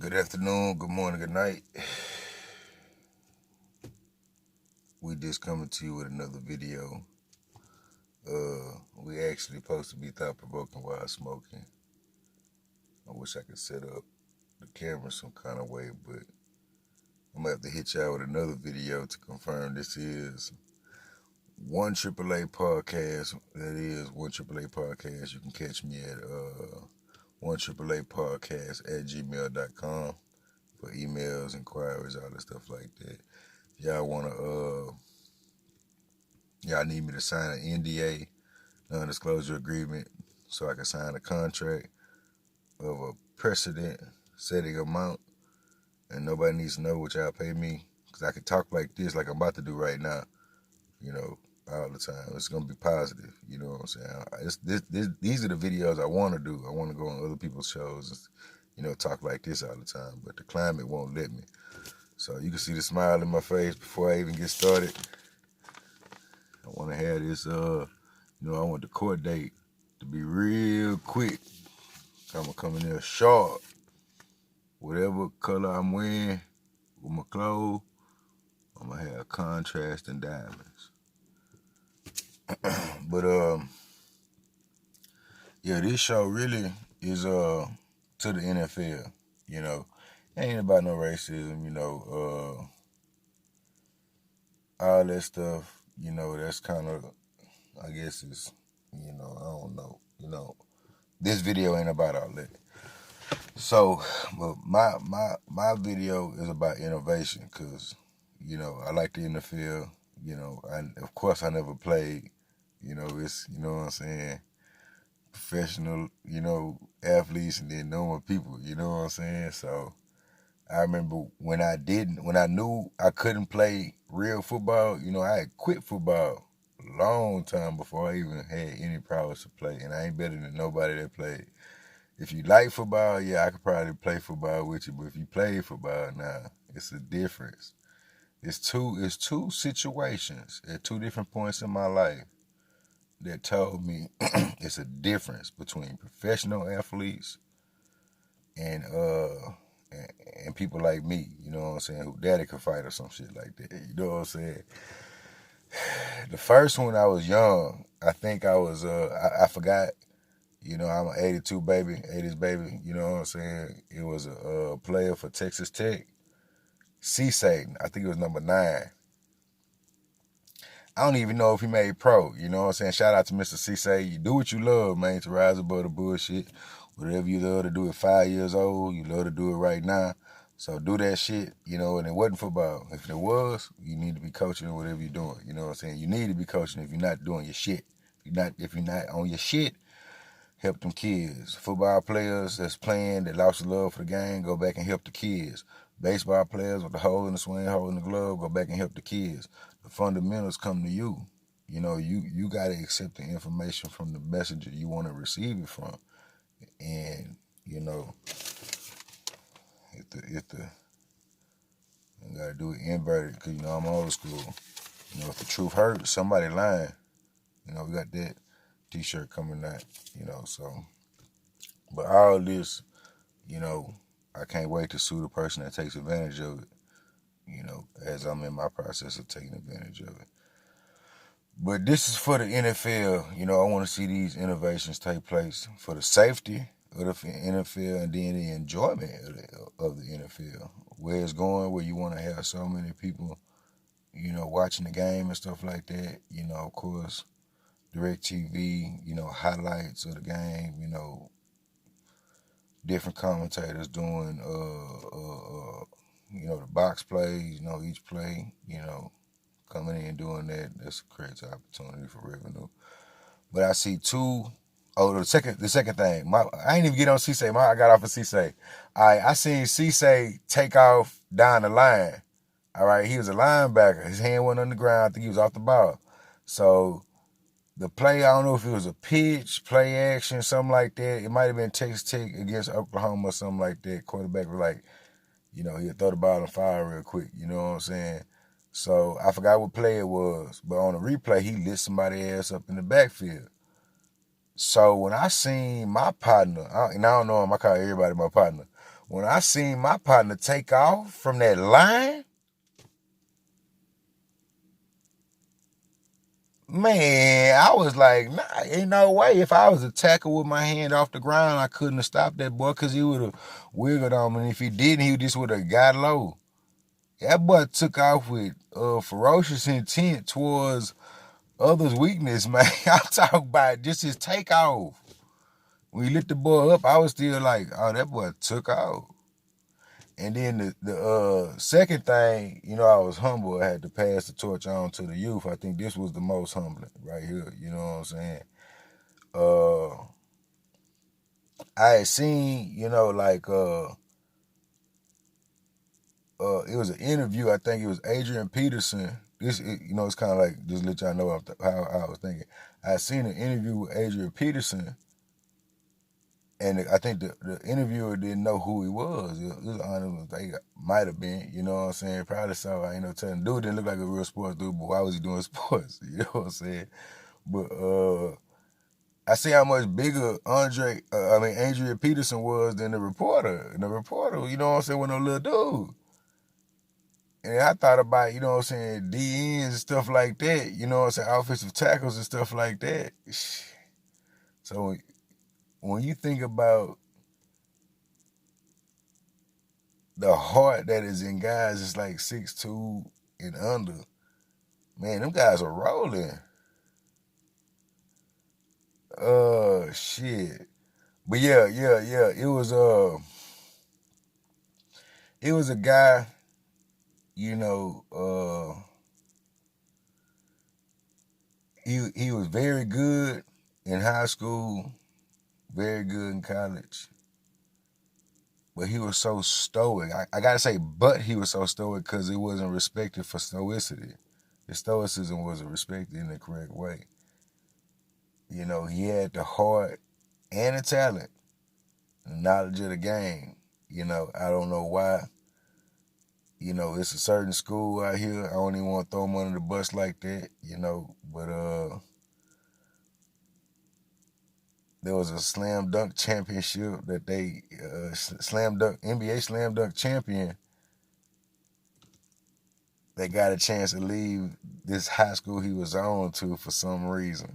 Good afternoon, good morning, good night. We just coming to you with another video. We actually supposed to be thought-provoking while smoking. I wish I could set up the camera some kind of way, but I'm gonna have to hit y'all with another video to confirm this is One AAA podcast. That is One AAA podcast. You can catch me at One AAA podcast at gmail.com for emails, inquiries, all that stuff like that. Y'all wanna y'all need me to sign an NDA, non-disclosure agreement, so I can sign a contract of a precedent-setting amount, and nobody needs to know what y'all pay me, because I can talk like this, like I'm about to do right now, all the time. It's going to be positive, you know what I'm saying? These are the videos I want to do. I want to go on other people's shows and, talk like this all the time, but the climate won't let me. So you can see the smile in my face before I even get started. I want to have this, I want the court date to be real quick. I'm going to come in there sharp. Whatever color I'm wearing with my clothes, I'm going to have contrasting diamonds. But, this show really is to the NFL, Ain't about no racism, all that stuff, that's kind of, I guess it's, I don't know, this video ain't about all that. So, but my video is about innovation, because, I like the NFL, of course I never played, it's, what I'm saying, professional, athletes and then normal people, what I'm saying? So, I remember when I knew I couldn't play real football, I had quit football a long time before I even had any prowess to play, and I ain't better than nobody that played. If you like football, yeah, I could probably play football with you, but if you play football, nah, it's a difference. It's two situations at two different points in my life that told me it's a difference between professional athletes and people like me, you know what I'm saying, who daddy could fight or some shit like that, you know what I'm saying? The first one, I was young. I think I was, I forgot, I'm an 82 baby, 80s baby, you know what I'm saying? It was a player for Texas Tech, C-Satan, I think it was number 9. I don't even know if he made pro, you know what I'm saying? Shout out to Mr. C-Satan. You do what you love, man, to rise above the bullshit. Whatever you love to do at 5 years old, you love to do it right now. So do that shit, and it wasn't football. If it was, you need to be coaching or whatever you're doing, you know what I'm saying? You need to be coaching if you're not doing your shit. If you're not on your shit, help them kids. Football players that's playing, that lost the love for the game, go back and help the kids. Baseball players with the hole in the swing, hole in the glove, go back and help the kids. The fundamentals come to you. You got to accept the information from the messenger you want to receive it from. And, you got to do it inverted, because, I'm old school. If the truth hurts, somebody lying. We got that t-shirt coming out, so. But all this, I can't wait to sue the person that takes advantage of it, as I'm in my process of taking advantage of it. But this is for the NFL. I want to see these innovations take place for the safety of the NFL and then the enjoyment of the NFL. Where it's going, where you want to have so many people, watching the game and stuff like that. Of course, DirecTV, highlights of the game, different commentators doing, the box plays, each play, coming in and doing that. That's a great opportunity for revenue. But I see the second thing, I ain't even get on C-Say. I got off of C-Say. I seen C-Say take off down the line. All right, he was a linebacker. His hand went on the ground. I think he was off the ball. So the play, I don't know if it was a pitch, play action, something like that. It might have been Texas Tech against Oklahoma or something like that. Quarterback was like, he'd throw the ball and fire real quick. You know what I'm saying? So I forgot what play it was. But on the replay, he lit somebody's ass up in the backfield. So when I seen my partner, and I don't know him, I call everybody my partner. when I seen my partner take off from that line, man, I was like, nah, ain't no way. If I was a tackle with my hand off the ground, I couldn't have stopped that boy because he would have wiggled on me. And if he didn't, he just would have got low. That boy took off with ferocious intent towards others' weakness, man. I'm talking about just his takeoff. When he lit the boy up, I was still like, oh, that boy took off. And then the second thing, you know, I was humble. I had to pass the torch on to the youth. I think this was the most humbling right here. You know what I'm saying? I had seen, you know, like, it was an interview. I think it was Adrian Peterson. You know, it's kind of like, just let y'all know how I was thinking. I had seen an interview with Adrian Peterson, and I think the interviewer didn't know who he was. It was honest, they might have been, you know what I'm saying? Probably so. I ain't no telling. Dude didn't look like a real sports dude, but why was he doing sports? You know what I'm saying? But I see how much bigger Adrian Peterson was than the reporter. And the reporter, you know what I'm saying, was no little dude. And I thought about, you know what I'm saying, DNs and stuff like that, you know what I'm saying, offensive tackles and stuff like that. So when you think about the heart that is in guys that's like 6'2" and under, man, them guys are rolling. Shit. But yeah. It was a guy, you know, he was very good in high school, very good in college. But he was so stoic. I gotta say, but he was so stoic because it wasn't respected for stoicity. His stoicism wasn't respected in the correct way. You know, he had the heart and the talent, the knowledge of the game. You know, I don't know why. You know, it's a certain school out here. I don't even want to throw him under the bus like that, you know. But there was a slam dunk championship that they NBA slam dunk champion. They got a chance to leave this high school he was on to for some reason.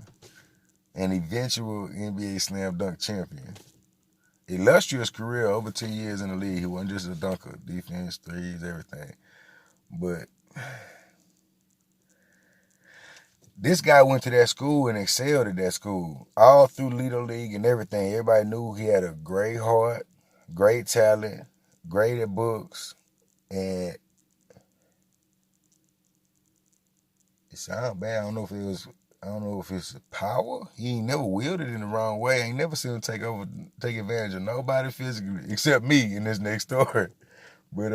An eventual NBA slam dunk champion. Illustrious career, over 10 years in the league. He wasn't just a dunker, defense, threes, everything. But this guy went to that school and excelled at that school. All through Little League and everything. Everybody knew he had a great heart, great talent, great at books, and it sounds bad. I don't know if it's power. He ain't never wielded it in the wrong way. I ain't never seen him take advantage of nobody physically, except me in this next story. But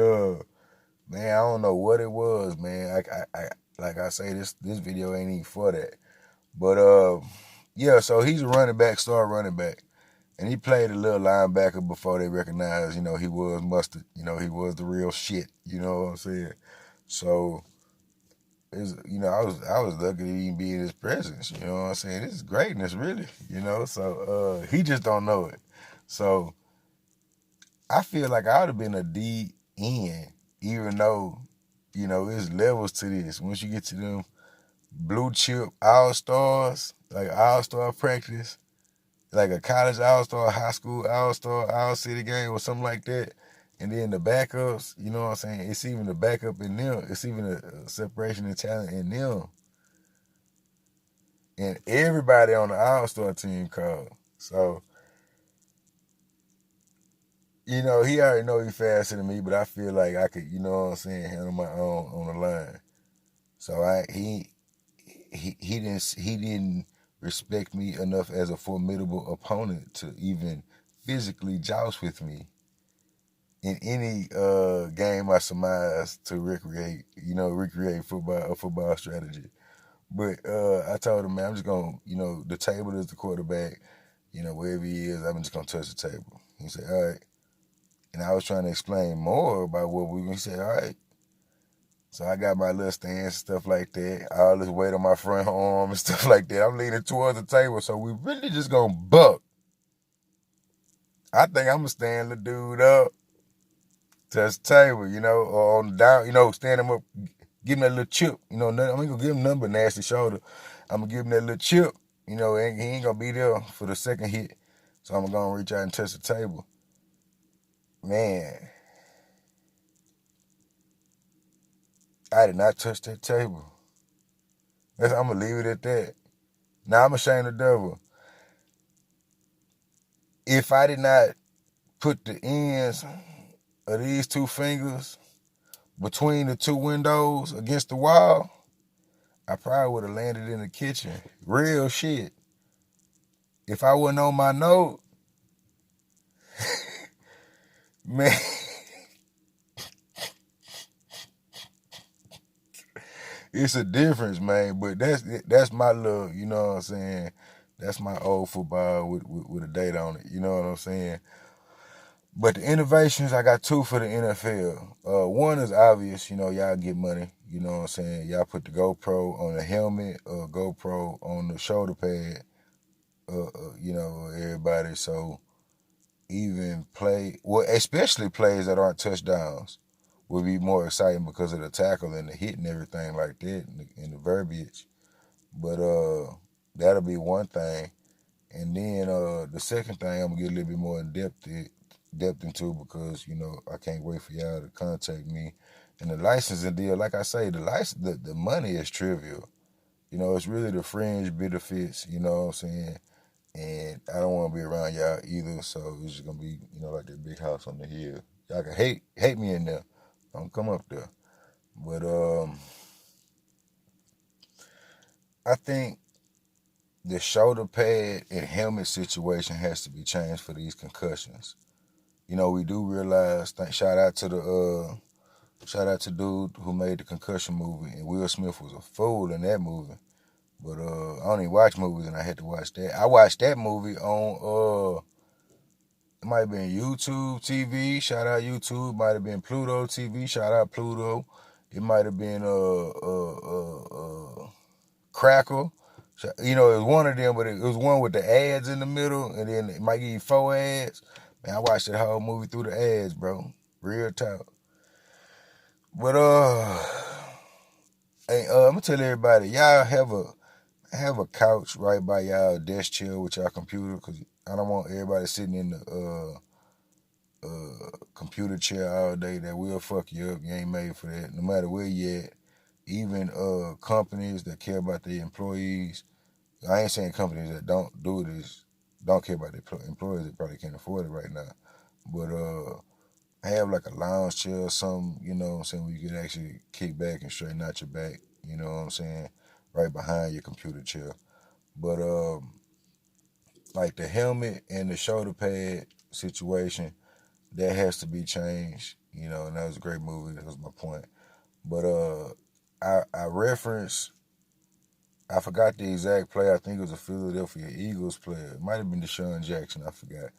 man, I don't know what it was, man. I like I say, this video ain't even for that. But yeah, so he's a running back, star running back. And he played a little linebacker before they recognized, you know, he was mustard. You know, he was the real shit. You know what I'm saying? So, you know, I was lucky to even be in his presence. You know what I'm saying? This is greatness, really. You know, so he just don't know it. So I feel like I would have been a DN, even though, you know, there's levels to this. Once you get to them blue chip all-stars, like all-star practice, like a college all-star, high school all-star, all-city game or something like that, and then the backups, you know what I'm saying? It's even a backup in them. It's even a separation of talent in them. And everybody on the all-star team called. So, you know, he already know he's faster than me, but I feel like I could, you know what I'm saying, handle my own on the line. So he didn't respect me enough as a formidable opponent to even physically joust with me in any game I surmise to recreate football strategy. But I told him, man, I'm just gonna, you know, the table is the quarterback, you know, wherever he is, I'm just gonna touch the table. He said, all right. And I was trying to explain more about what we were. He said, all right. So I got my little stance and stuff like that. All this weight on my front arm and stuff like that. I'm leaning towards the table, so we really just gonna buck. I think I'm gonna stand the dude up touch the table, you know, or on the down, you know, stand him up, give him that little chip, you know, I'm ain't gonna give him nothing but nasty shoulder. I'm gonna give him that little chip, you know, and he ain't gonna be there for the second hit. So I'm gonna reach out and touch the table. Man, I did not touch that table. I'm gonna leave it at that. Now I'm ashamed of the devil. If I did not put the ends of these two fingers between the two windows against the wall, I probably would have landed in the kitchen. Real shit. If I wasn't on my note, man, it's a difference, man. But that's my little, you know what I'm saying? That's my old football with a date on it. You know what I'm saying? But the innovations, I got two for the NFL. One is obvious, you know, y'all get money. You know what I'm saying? Y'all put the GoPro on the helmet, GoPro on the shoulder pad, you know, everybody. So even especially plays that aren't touchdowns, will be more exciting because of the tackle and the hit and everything like that and the verbiage. But that'll be one thing. And then the second thing I'm gonna get a little bit more in depth into because, you know, I can't wait for y'all to contact me. And the licensing deal, like I say, the money is trivial. You know, it's really the fringe benefits, you know what I'm saying? And I don't want to be around y'all either, so it's just gonna be, you know, like that big house on the hill. Y'all can hate me in there. Don't come up there. But I think the shoulder pad and helmet situation has to be changed for these concussions. You know, we do realize. Shout out to dude who made the concussion movie, and Will Smith was a fool in that movie. But I don't even watch movies, and I had to watch that. I watched that movie on it might have been YouTube TV. Shout out YouTube. It might have been Pluto TV. Shout out Pluto. It might have been Crackle. You know, it was one of them, but it was one with the ads in the middle, and then it might give you 4 ads. Man, I watched that whole movie through the ads, bro. Real talk. But hey, I'm gonna tell everybody, y'all have a couch right by y'all desk chair with y'all computer, cause I don't want everybody sitting in the computer chair all day. That will fuck you up. You ain't made for that. No matter where you at. Even companies that care about their employees. I ain't saying companies that don't do this, don't care about their employees. They probably can't afford it right now. But have like a lounge chair or something, you know what I'm saying, where you can actually kick back and straighten out your back, you know what I'm saying, right behind your computer chair. But like the helmet and the shoulder pad situation, that has to be changed, you know, and that was a great movie. That was my point. But I referenced, I forgot the exact player. I think it was a Philadelphia Eagles player. It might have been Deshaun Jackson. I forgot.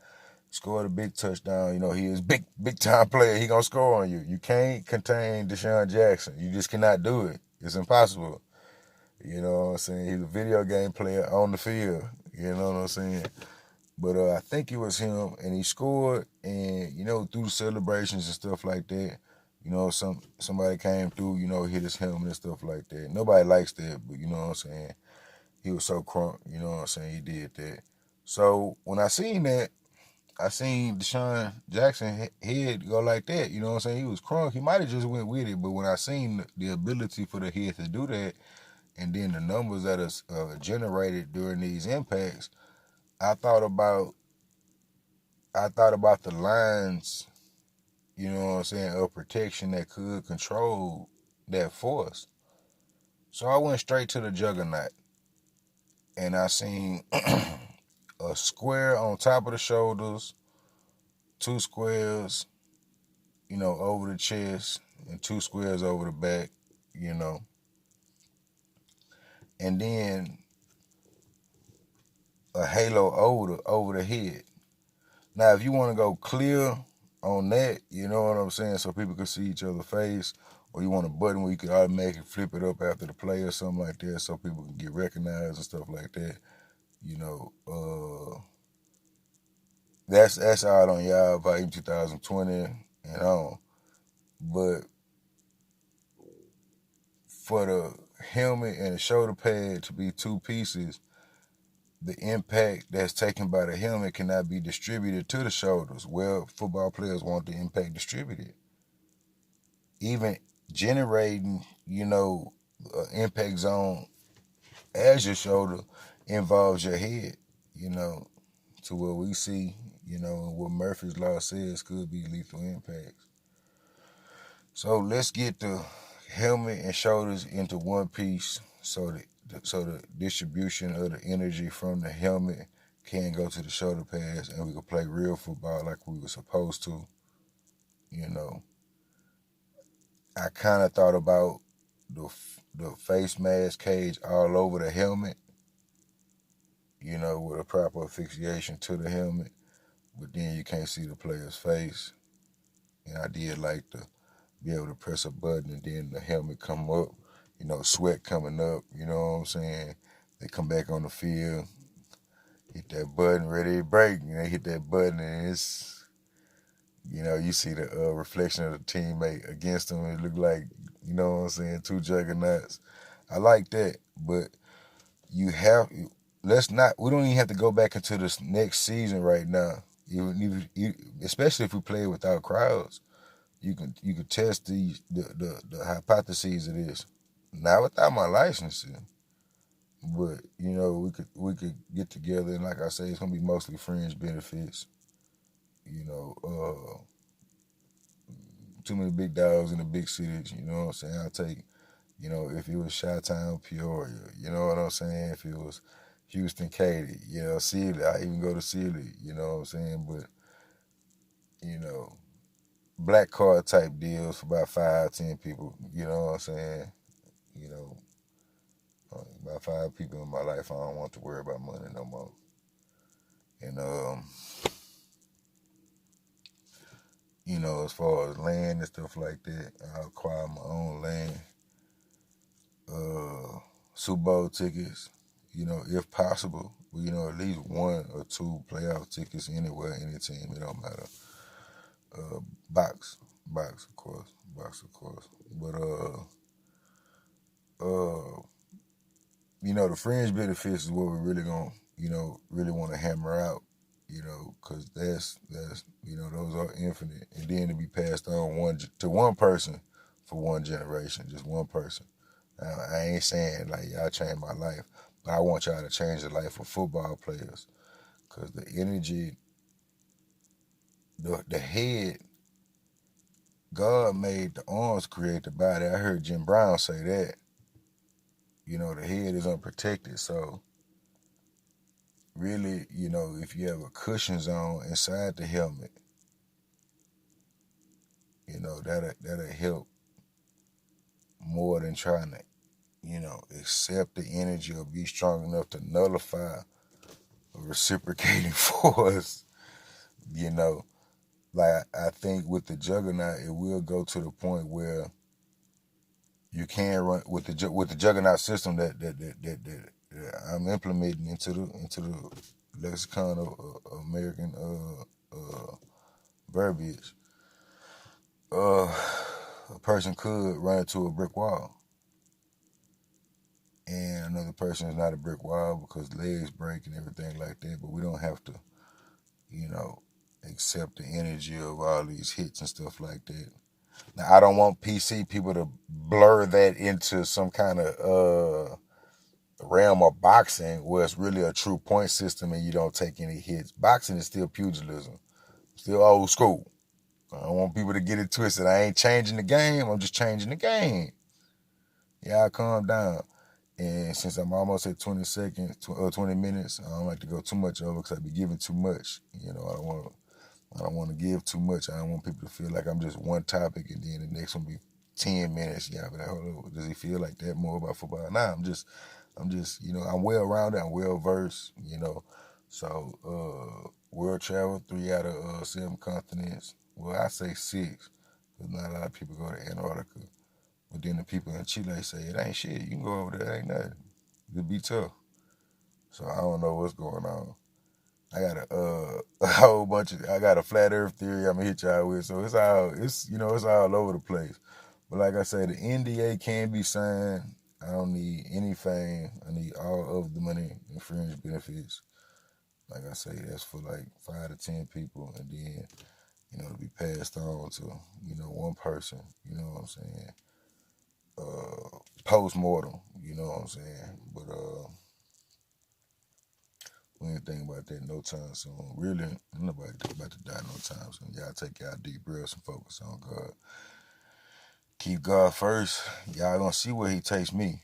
Scored a big touchdown. You know, he is big time player. He gonna score on you. You can't contain Deshaun Jackson. You just cannot do it. It's impossible. You know what I'm saying? He's a video game player on the field. You know what I'm saying? But I think it was him, and he scored, and, you know, through the celebrations and stuff like that, you know, somebody came through, you know, hit his helmet and stuff like that. Nobody likes that, but you know what I'm saying? He was so crunk, you know what I'm saying? He did that. So when I seen that, I seen Deshaun Jackson head go like that, you know what I'm saying? He was crunk. He might have just went with it, but when I seen the ability for the head to do that, and then the numbers that is generated during these impacts, I thought about the lines, you know what I'm saying, of protection that could control that force. So I went straight to the juggernaut, and I seen a square on top of the shoulders, 2 squares, you know, over the chest, and 2 squares over the back, you know. And then a halo over the head. Now, if you want to go clear on that, you know what I'm saying, so people can see each other's face, or you want a button where you can automatically flip it up after the play or something like that, so people can get recognized and stuff like that, you know, that's out on y'all Volume 2020 and on. But for the helmet and the shoulder pad to be two pieces, the impact that's taken by the helmet cannot be distributed to the shoulders. Well, football players want the impact distributed. Even generating, impact zone as your shoulder involves your head, to what we see, what Murphy's Law says could be lethal impacts. So let's get the helmet and shoulders into one piece so the distribution of the energy from the helmet can go to the shoulder pads and we can play real football like we were supposed to. I kind of thought about the face mask cage all over the helmet, with a proper asphyxiation to the helmet, but then you can't see the player's face. And I did like to be able to press a button and then the helmet come up, sweat coming up, you know what I'm saying? They come back on the field, hit that button, ready to break, they hit that button and it's, you see the reflection of the teammate against them. It look like, you know what I'm saying, two juggernauts. I like that, but we don't even have to go back into this next season right now. Especially if we play without crowds. You could test the hypotheses of this. Not without my licensing, but we could get together and like I say, it's gonna be mostly fringe benefits. Too many big dogs in the big cities. You know what I'm saying? I'll take, if it was Chi-Town, Peoria. You know what I'm saying? If it was Houston, Katy, Sealy. I even go to Sealy. You know what I'm saying? But black card type deals for about 5-10 people, you know what I'm saying? About 5 people in my life, I don't want to worry about money no more. And, as far as land and stuff like that, I'll acquire my own land. Super Bowl tickets, if possible, at least 1 or 2 playoff tickets anywhere, any team, it don't matter. Box, of course. But the fringe benefits is what we're really gonna, really want to hammer out, because that's those are infinite, and then to be passed on to one person for one generation, just one person. I ain't saying like y'all changed my life, but I want y'all to change the life of football players, because the energy, the head. God made the arms create the body. I heard Jim Brown say that. The head is unprotected. So really, if you have a cushion zone inside the helmet, that'll help more than trying to, accept the energy or be strong enough to nullify a reciprocating force. Like I think with the juggernaut, it will go to the point where you can run with the juggernaut system that I'm implementing into the lexicon of American verbiage. A person could run into a brick wall, and another person is not a brick wall because legs break and everything like that. But we don't have to, accept the energy of all these hits and stuff like that. Now, I don't want PC people to blur that into some kind of realm of boxing where it's really a true point system and you don't take any hits. Boxing is still pugilism, still old school. I don't want people to get it twisted. I ain't changing the game. I'm just changing the game. Y'all calm down. And since I'm almost at 20 seconds, 20 minutes, I don't like to go too much over because I be giving too much. I don't want to give too much. I don't want people to feel like I'm just one topic and then the next one be 10 minutes. Yeah, but does he feel like that more about football? Nah, I'm just, I'm well rounded. I'm well versed, So, world travel, 3 out of 7 continents. Well, I say 6, because not a lot of people go to Antarctica. But then the people in Chile say, it ain't shit. You can go over there, it ain't nothing. It'll be tough. So I don't know what's going on. I got whole bunch of, I got a flat earth theory I'm gonna hit y'all with. So it's all over the place. But like I said, the NDA can be signed. I don't need any fame. I need all of the money and fringe benefits. Like I say, that's for like 5 to 10 people, and then, to be passed on to, one person, you know what I'm saying? Post-mortem, you know what I'm saying? But we ain't thinking about that no time soon. Really, nobody about to die no time soon. Y'all take y'all deep breaths and focus on God. Keep God first. Y'all gonna see where he takes me.